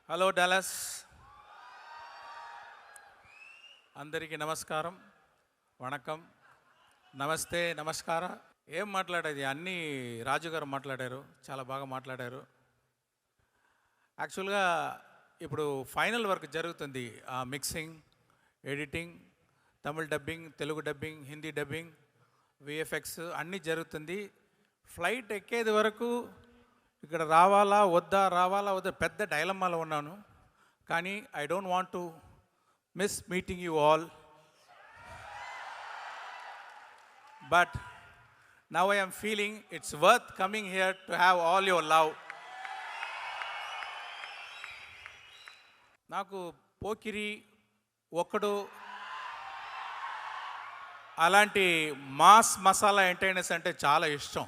Hello Dallas, అందరికీ నమస్కారం, వణకం, నమస్తే, నమస్కార. ఏం మాట్లాడేది, అన్నీ రాజుగారు మాట్లాడారు, చాలా బాగా మాట్లాడారు. యాక్చువల్గా ఇప్పుడు ఫైనల్ వర్క్ జరుగుతుంది, mixing, editing, Tamil dubbing, Telugu dubbing, Hindi dubbing, VFX అన్నీ జరుగుతుంది. ఫ్లైట్ ఎక్కేది వరకు ఇక్కడ రావాలా వద్దా పెద్ద డైలమాలో ఉన్నాను. కానీ I don't want to miss meeting you all, but now I am feeling it's worth coming here to have all your love. నాకు పోకిరి, ఒక్కడు అలాంటి మాస్ మసాలా ఎంటర్టైనర్స్ అంటే చాలా ఇష్టం.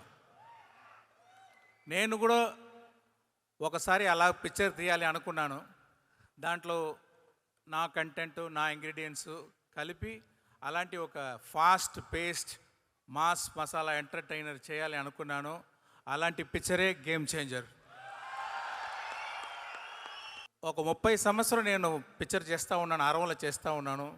నేను కూడా ఒకసారి అలా పిక్చర్ తీయాలి అనుకున్నాను. దాంట్లో నా కంటెంట్, నా ఇంగ్రీడియంట్స్ కలిపి అలాంటి ఒక fast paced mass masala entertainer చేయాలి అనుకున్నాను. అలాంటి పిక్చరే గేమ్ చేంజర్. ఒక 30 సంవత్సరం నేను పిక్చర్ చేస్తూ ఉన్నాను, అరవలో చేస్తూ ఉన్నాను,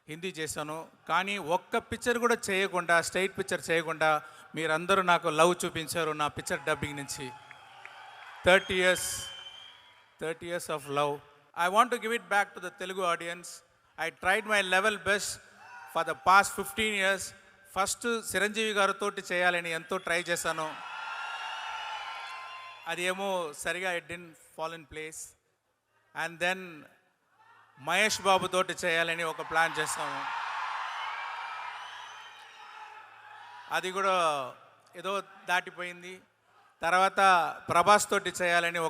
హిందీ చేశాను. కానీ ఒక్క పిక్చర్ కూడా చేయకుండా, స్ట్రైట్ పిక్చర్ చేయకుండా మీరందరూ నాకు లవ్ చూపించారు నా పిక్చర్ డబ్బింగ్ నుంచి. 30 years of love. I want to give it back to the Telugu audience. I tried my level best for the past 15 years. First Chiranjeevi గారితో చేయాలని ఎంతో ట్రై చేశాను. అది ఏమో సరిగా it didn't fall in place. And then Mahesh Babu తోటి చేయాలని ఒక ప్లాన్ చేస్తాము. అది కూడా ఏదో దాటిపోయింది. తర్వాత ప్రభాస్ తోటి చేయాలని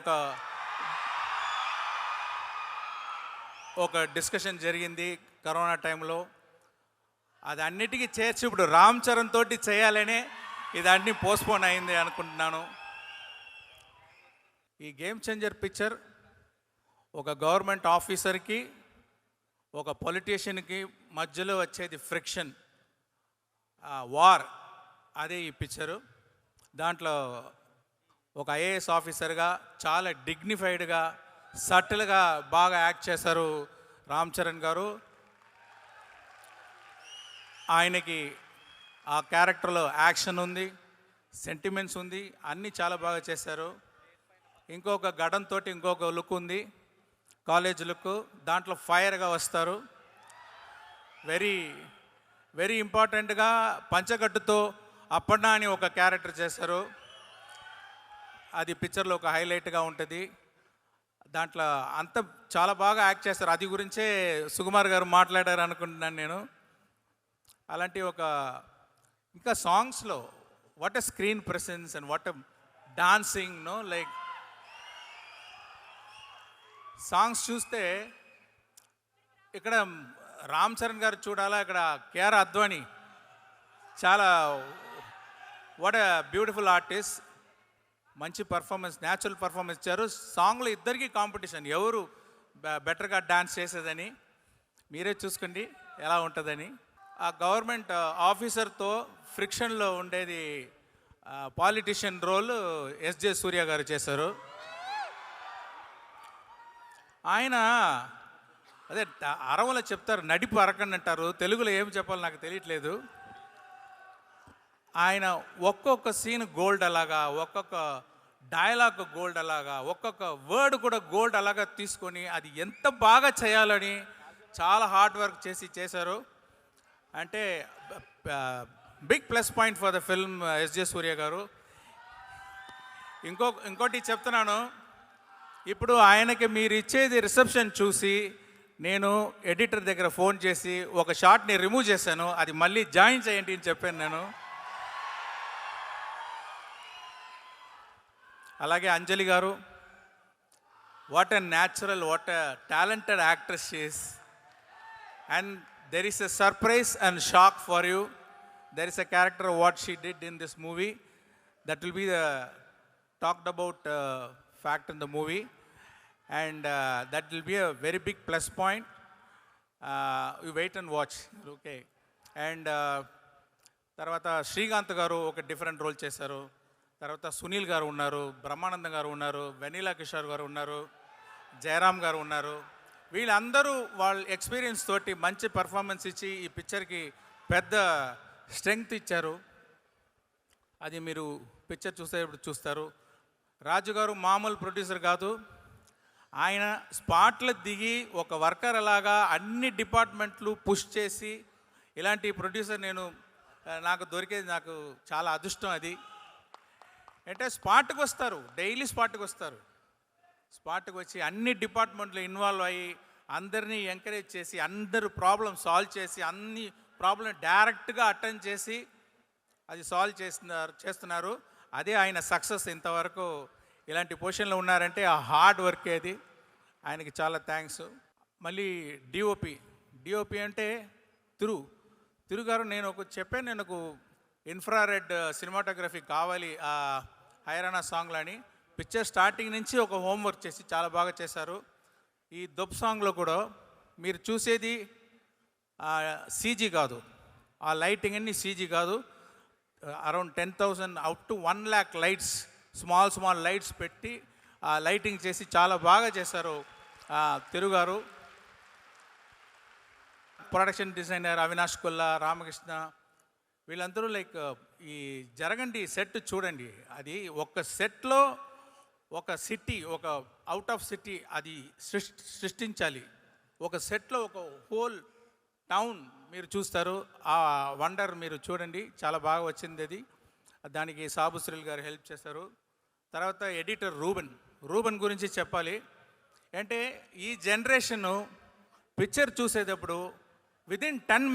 ఒక డిస్కషన్ జరిగింది కరోనా టైంలో. అది అన్నిటికీ చేర్చి ఇప్పుడు రామ్ చరణ్ తోటి చేయాలనే ఇదన్నీ పోస్ట్పోన్ అయింది అనుకుంటున్నాను. ఈ గేమ్ చేంజర్ పిక్చర్ ఒక గవర్నమెంట్ ఆఫీసర్కి, ఒక పొలిటీషియన్కి మధ్యలో వచ్చేది ఫ్రిక్షన్, వార్, అదే ఈ పిక్చరు. దాంట్లో ఒక ఐఏఎస్ ఆఫీసర్గా చాలా డిగ్నిఫైడ్గా, సటిల్గా బాగా యాక్ట్ చేశారు రామ్ చరణ్ గారు. ఆయనకి ఆ క్యారెక్టర్లో యాక్షన్ ఉంది, సెంటిమెంట్స్ ఉంది, అన్నీ చాలా బాగా చేశారు. ఇంకొక గడంతో ఇంకొక లుక్ ఉంది, కాలేజ్ లుక్. దాంట్లో ఫైర్గా వస్తారు. వెరీ వెరీ ఇంపార్టెంట్గా పంచగట్టుతో అప్పన్నా అని ఒక క్యారెక్టర్ చేశారు. అది పిక్చర్లో ఒక హైలైట్గా ఉంటుంది. దాంట్లో అంత చాలా బాగా యాక్ట్ చేస్తారు. అది గురించే సుకుమార్ గారు మాట్లాడారు అనుకుంటున్నాను నేను. అలాంటి ఒక ఇంకా సాంగ్స్లో what a screen presence and what a dancing, no like songs చూస్తే ఇక్కడ రామ్ చరణ్ గారు చూడాలా, ఇక్కడ కేఆర్ అద్వానీ చాలా వాట్ ఎ బ్యూటిఫుల్ ఆర్టిస్ట్. మంచి పర్ఫార్మెన్స్, న్యాచురల్ పర్ఫార్మెన్స్ ఇచ్చారు. సాంగ్లో ఇద్దరికీ కాంపిటీషన్, ఎవరు బెటర్గా డాన్స్ చేసేదని మీరే చూసుకోండి ఎలా ఉంటుందని. ఆ గవర్నమెంట్ ఆఫీసర్తో ఫ్రిక్షన్లో ఉండేది పాలిటిషియన్ రోల్ ఎస్జే సూర్య గారు చేశారు. ఆయన అదే అరవలో చెప్తారు, నడిపు అరకండి అంటారు. తెలుగులో ఏం చెప్పాలో నాకు తెలియట్లేదు. ఆయన ఒక్కొక్క సీన్ గోల్డ్ అలాగా, ఒక్కొక్క డైలాగ్ గోల్డ్ అలాగా, ఒక్కొక్క వర్డ్ కూడా గోల్డ్ అలాగా తీసుకొని అది ఎంత బాగా చేయాలని చాలా హార్డ్ వర్క్ చేశారు. అంటే big plus point for the film SJ Surya గారు. ఇంకోటి చెప్తున్నాను, ఇప్పుడు ఆయనకి మీరు ఇచ్చేది రిసెప్షన్ చూసి నేను ఎడిటర్ దగ్గర ఫోన్ చేసి ఒక షాట్ని రిమూవ్ చేశాను, అది మళ్ళీ జాయిన్ చేయండి అని చెప్పాను నేను. అలాగే అంజలి గారు, what a natural, what a talented actress she is. And there is a surprise and shock for you. There is a character what she did in this movie that will be the talked about fact in the movie, and that will be a very big plus point. You wait and watch, okay. And తర్వాత శ్రీకాంత్ గారు ఒక different role చేశారు. తర్వాత సునీల్ గారు ఉన్నారు, బ్రహ్మానందం గారు ఉన్నారు, vanilla Kishore గారు ఉన్నారు. జయరామ్ గారు ఉన్నారు. వీళ్ళందరూ వాళ్ళ ఎక్స్పీరియన్స్ తోటి మంచి పర్ఫార్మెన్స్ ఇచ్చి ఈ పిక్చర్కి పెద్ద స్ట్రెంగ్త్ ఇచ్చారు. అది మీరు పిక్చర్ చూసేటప్పుడు చూస్తారు. రాజు గారు మామూలు ప్రొడ్యూసర్ కాదు. ఆయన స్పాట్లో దిగి ఒక వర్కర్ అలాగా అన్ని డిపార్ట్మెంట్లు పుష్ చేసి ఇలాంటి ప్రొడ్యూసర్ నాకు దొరికేది నాకు చాలా అదృష్టం. అది అంటే స్పాట్కి వస్తారు, డైలీ స్పాట్కి వస్తారు. స్పాట్కి వచ్చి అన్ని డిపార్ట్మెంట్లో ఇన్వాల్వ్ అయ్యి అందరినీ ఎంకరేజ్ చేసి అందరూ ప్రాబ్లం సాల్వ్ చేసి అన్ని ప్రాబ్లం డైరెక్ట్గా అటెండ్ చేసి అది సాల్వ్ చేస్తున్నారు. అదే ఆయన సక్సెస్. ఇంతవరకు ఇలాంటి పొజిషన్లో ఉన్నారంటే ఆ హార్డ్ వర్క్ ఏది. ఆయనకి చాలా థ్యాంక్స్. మళ్ళీ డిఓపి అంటే తిరుగారు నేను ఒక ఇన్ఫ్రారెడ్ సినిమాటోగ్రఫీ కావాలి ఆ హైరానా సాంగ్లో అని పిక్చర్ స్టార్టింగ్ నుంచి ఒక హోంవర్క్ చేసి చాలా బాగా చేశారు. ఈ దొబ్ సాంగ్లో కూడా మీరు చూసేది సీజీ కాదు, ఆ లైటింగ్ అన్ని సీజీ కాదు. Around 10,000 up to 1 lakh lights, small lights పెట్టి ఆ లైటింగ్ చేసి చాలా బాగా చేశారు తిరుగారు. ప్రొడక్షన్ డిజైనర్ అవినాష్ కొల్లా, రామకృష్ణ వీళ్ళందరూ ఈ జరగండి సెట్ చూడండి. అది ఒక సెట్లో ఒక సిటీ, ఒక అవుట్ ఆఫ్ సిటీ అది సృష్టించాలి. ఒక సెట్లో ఒక హోల్ టౌన్ మీరు చూస్తారు. ఆ వండర్ మీరు చూడండి, చాలా బాగా వచ్చింది అది. దానికి సాబు శ్రీల్ గారు హెల్ప్ చేశారు. తర్వాత ఎడిటర్ రూబెన్ గురించి చెప్పాలి. అంటే ఈ జనరేషను పిక్చర్ చూసేటప్పుడు విదిన్ 10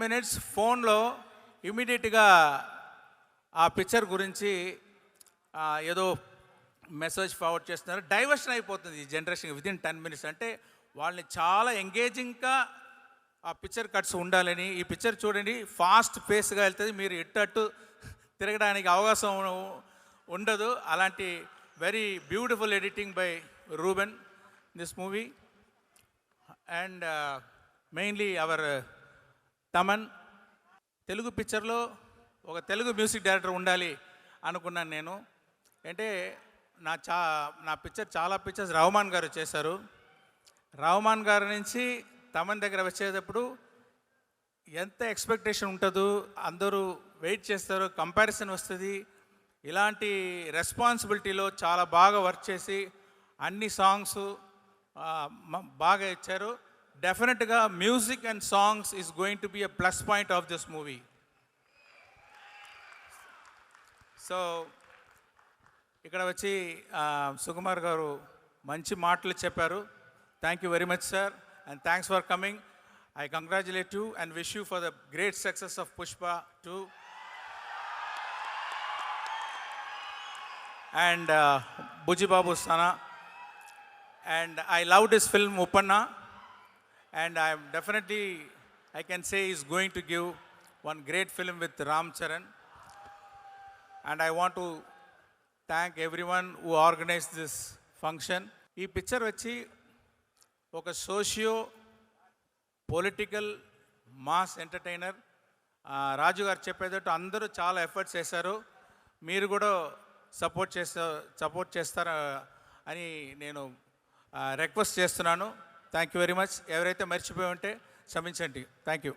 మినిట్స్ ఫోన్లో ఇమీడియట్గా ఆ పిక్చర్ గురించి ఏదో మెసేజ్ ఫార్వర్డ్ చేస్తున్నారు. డైవర్షన్ అయిపోతుంది ఈ జనరేషన్ విదిన్ 10 minutes. అంటే వాళ్ళని చాలా ఎంగేజింగ్గా ఆ పిక్చర్ కట్స్ ఉండాలని. ఈ పిక్చర్ చూడండి, ఫాస్ట్ పేస్గా వెళ్తుంది, మీరు ఇట్టట్టు తిరగడానికి అవకాశం ఉండదు. అలాంటి very beautiful editing by Ruben this movie. And mainly our Thaman. Telugu పిక్చర్లో ఒక తెలుగు మ్యూజిక్ డైరెక్టర్ ఉండాలి అనుకున్నాను నేను. అంటే నా చాలా పిక్చర్స్ రహమాన్ గారు చేశారు. రహమాన్ గారి నుంచి తమన్ దగ్గర వచ్చేటప్పుడు ఎంత ఎక్స్పెక్టేషన్ ఉంటుందో, అందరూ వెయిట్ చేస్తారు, కంపారిజన్ వస్తుంది. ఇలాంటి రెస్పాన్సిబిలిటీలో చాలా బాగా వర్క్ చేసి అన్ని సాంగ్స్ బాగా ఇచ్చారు. డెఫినెట్గా music and songs is going to be a plus point of this movie. So ఇక్కడ వచ్చి సుకుమార్ గారు మంచి మాటలు చెప్పారు. Thank you very much sir, and thanks for coming. I congratulate you and wish you for the great success of Pushpa 2. And Buji Babu Sana. And I loved his film Uppanna. And I can say he's going to give one great film with Ram Charan. And I want to thank everyone who organized this function. Ee picture vachi oka socio political mass entertainer Raju గారు చెప్పేటట్టు అందరూ చాలా efforts చేశారు. మీరు కూడా support చేస్తారా అని నేను రిక్వెస్ట్ చేస్తున్నాను. Thank you very much. ఎవరైతే మర్చిపోయి ఉంటే క్షమించండి. Thank you.